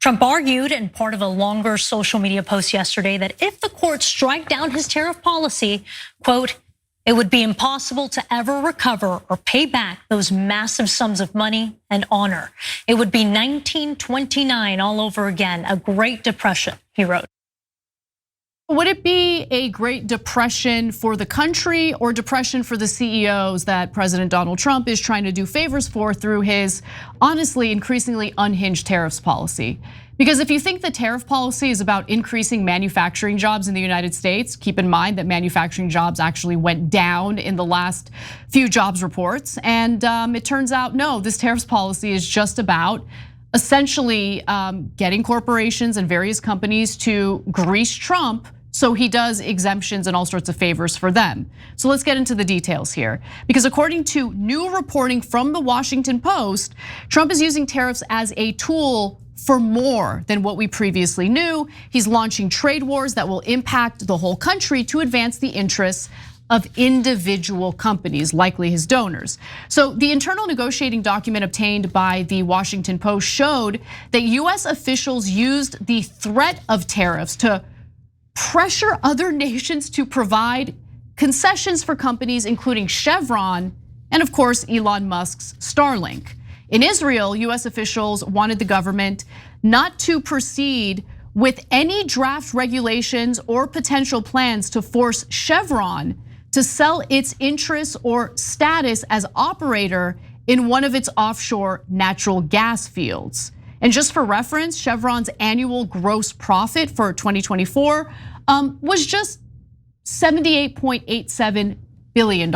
Trump argued in part of a longer social media post yesterday that if the courts strike down his tariff policy, quote, it would be impossible to ever recover or pay back those massive sums of money and honor. It would be 1929 all over again, a Great Depression, he wrote. Would it be a Great Depression for the country or depression for the CEOs that President Donald Trump is trying to do favors for through his honestly increasingly unhinged tariffs policy? Because if you think the tariff policy is about increasing manufacturing jobs in the United States, keep in mind that manufacturing jobs actually went down in the last few jobs reports. And it turns out, no, this tariffs policy is just about essentially getting corporations and various companies to grease Trump so he does exemptions and all sorts of favors for them. So let's get into the details here. Because according to new reporting from the Washington Post, Trump is using tariffs as a tool for more than what we previously knew. He's launching trade wars that will impact the whole country to advance the interests of individual companies, likely his donors. So the internal negotiating document obtained by the Washington Post showed that US officials used the threat of tariffs to pressure other nations to provide concessions for companies including Chevron and of course Elon Musk's Starlink. In Israel, US officials wanted the government not to proceed with any draft regulations or potential plans to force Chevron to sell its interests or status as operator in one of its offshore natural gas fields. And just for reference, Chevron's annual gross profit for 2024 was just $78.87 billion.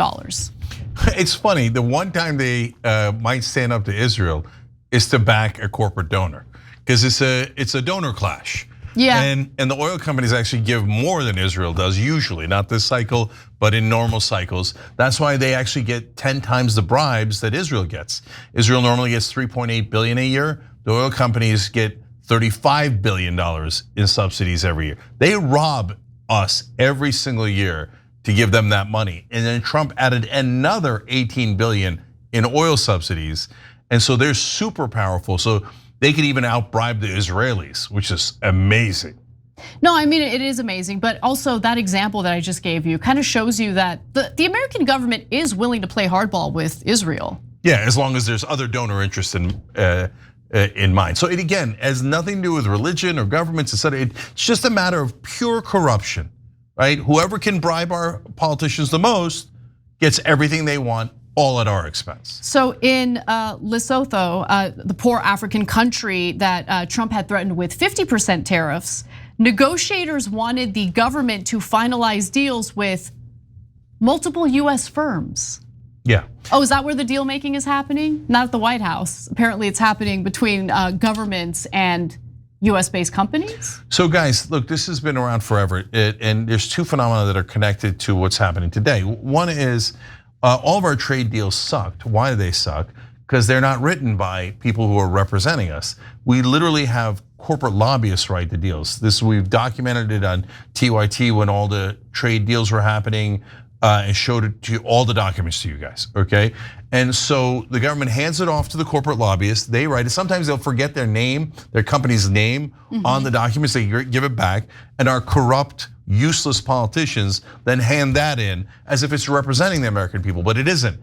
It's funny, the one time they might stand up to Israel is to back a corporate donor, because it's a donor clash. Yeah. And the oil companies actually give more than Israel does usually, not this cycle, but in normal cycles. That's why they actually get 10 times the bribes that Israel gets. Israel normally gets 3.8 billion a year. The oil companies get $35 billion in subsidies every year. They rob us every single year to give them that money. And then Trump added another 18 billion in oil subsidies. And so they're super powerful. So they could even outbribe the Israelis, which is amazing. No, I mean, it is amazing, but also that example that I just gave you kind of shows you that the American government is willing to play hardball with Israel. Yeah, as long as there's other donor interest in mind. So it again has nothing to do with religion or governments, etc. It's just a matter of pure corruption. Right? Whoever can bribe our politicians the most gets everything they want, all at our expense. So in Lesotho, the poor African country that Trump had threatened with 50% tariffs, negotiators wanted the government to finalize deals with multiple US firms. Yeah. Oh, is that where the deal making is happening? Not at the White House. Apparently it's happening between governments and US-based companies? So guys, look, this has been around forever, and there's two phenomena that are connected to what's happening today. One is all of our trade deals sucked. Why do they suck? Because they're not written by people who are representing us. We literally have corporate lobbyists write the deals. We've documented it on TYT when all the trade deals were happening and showed it to all the documents to you guys, okay? And so the government hands it off to the corporate lobbyists. They write it. Sometimes they'll forget their name, their company's name on the documents. They give it back, and our corrupt, useless politicians then hand that in as if it's representing the American people, but it isn't.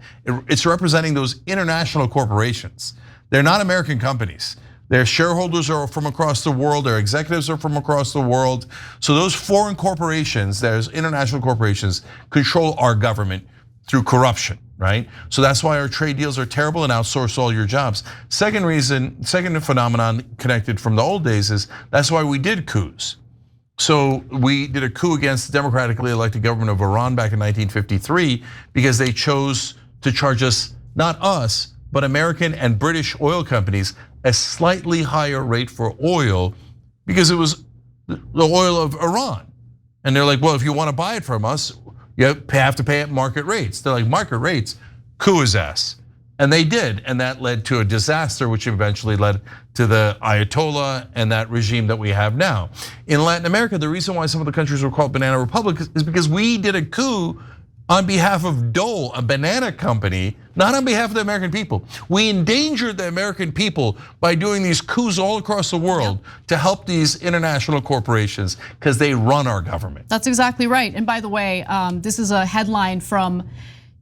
It's representing those international corporations. They're not American companies. Their shareholders are from across the world, their executives are from across the world. So those foreign corporations, those international corporations, control our government through corruption, right? So that's why our trade deals are terrible and outsource all your jobs. Second phenomenon connected from the old days is that's why we did coups. So we did a coup against the democratically elected government of Iran back in 1953 because they chose to charge us, not us, but American and British oil companies a slightly higher rate for oil because it was the oil of Iran. And they're like, well, if you want to buy it from us, you have to pay at market rates. They're like, market rates, coup his ass. And they did, and that led to a disaster, which eventually led to the Ayatollah and that regime that we have now. In Latin America, the reason why some of the countries were called banana republics is because we did a coup on behalf of Dole, a banana company, not on behalf of the American people. We endangered the American people by doing these coups all across the world to help these international corporations because they run our government. That's exactly right. And by the way, this is a headline from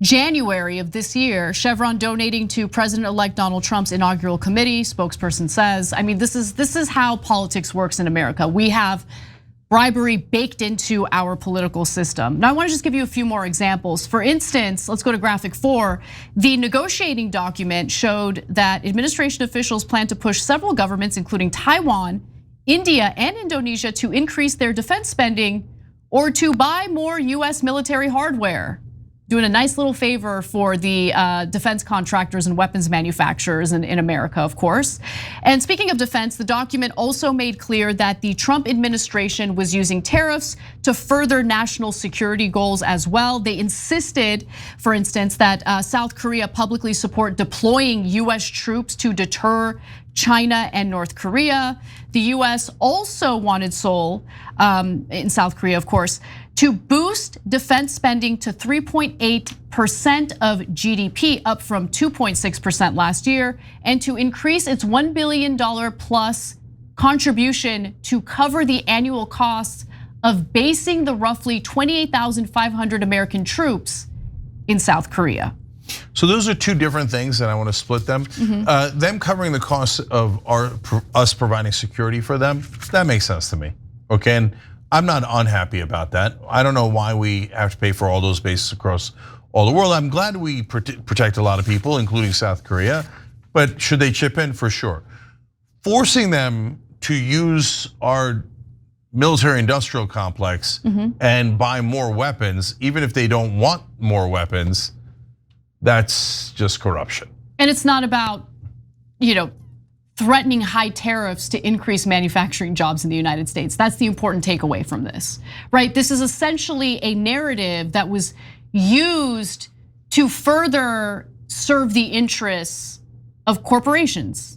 January of this year. Chevron donating to President-elect Donald Trump's inaugural committee, spokesperson says. I mean, this is how politics works in America. We have bribery baked into our political system. Now I want to just give you a few more examples. For instance, let's go to graphic 4. The negotiating document showed that administration officials plan to push several governments, including Taiwan, India, and Indonesia, to increase their defense spending or to buy more US military hardware. Doing a nice little favor for the defense contractors and weapons manufacturers in America, of course. And speaking of defense, the document also made clear that the Trump administration was using tariffs to further national security goals as well. They insisted, for instance, that South Korea publicly support deploying US troops to deter China and North Korea. The US also wanted Seoul, in South Korea, of course, to boost defense spending to 3.8% of GDP, up from 2.6% last year, and to increase its $1 billion plus contribution to cover the annual costs of basing the roughly 28,500 American troops in South Korea. So those are two different things, and I want to split them. Them covering the costs of us providing security for them, that makes sense to me, okay? And I'm not unhappy about that. I don't know why we have to pay for all those bases across all the world. I'm glad we protect a lot of people, including South Korea, but should they chip in? For sure. Forcing them to use our military industrial complex and buy more weapons, even if they don't want more weapons, that's just corruption. And it's not about, threatening high tariffs to increase manufacturing jobs in the United States. That's the important takeaway from this, right? This is essentially a narrative that was used to further serve the interests of corporations.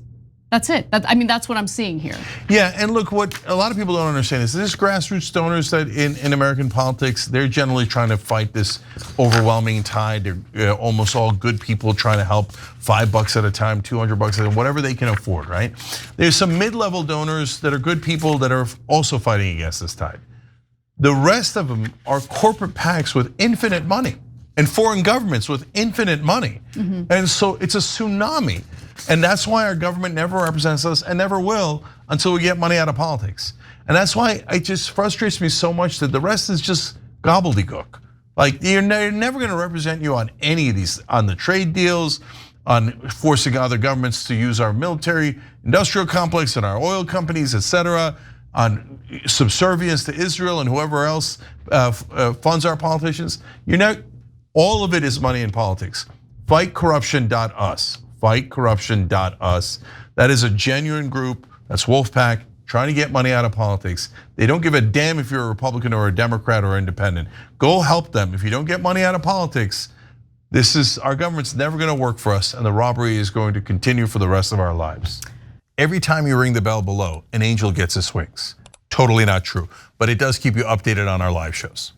That's it. I mean, that's what I'm seeing here. Yeah, and look, what a lot of people don't understand is this grassroots donors that in American politics, they're generally trying to fight this overwhelming tide. They're almost all good people trying to help, $5 at a time, $200 at a time, whatever they can afford, right? There's some mid-level donors that are good people that are also fighting against this tide. The rest of them are corporate PACs with infinite money and foreign governments with infinite money. And so it's a tsunami. And that's why our government never represents us and never will until we get money out of politics. And that's why it just frustrates me so much that the rest is just gobbledygook. Like you're never gonna represent you on any of these, on the trade deals, on forcing other governments to use our military industrial complex and our oil companies, etc., on subservience to Israel and whoever else funds our politicians. All of it is money in politics. Fightcorruption.us. Fightcorruption.us. That is a genuine group. That's Wolfpack trying to get money out of politics. They don't give a damn if you're a Republican or a Democrat or independent. Go help them. If you don't get money out of politics, our government's never gonna work for us, and the robbery is going to continue for the rest of our lives. Every time you ring the bell below, an angel gets his wings. Totally not true, but it does keep you updated on our live shows.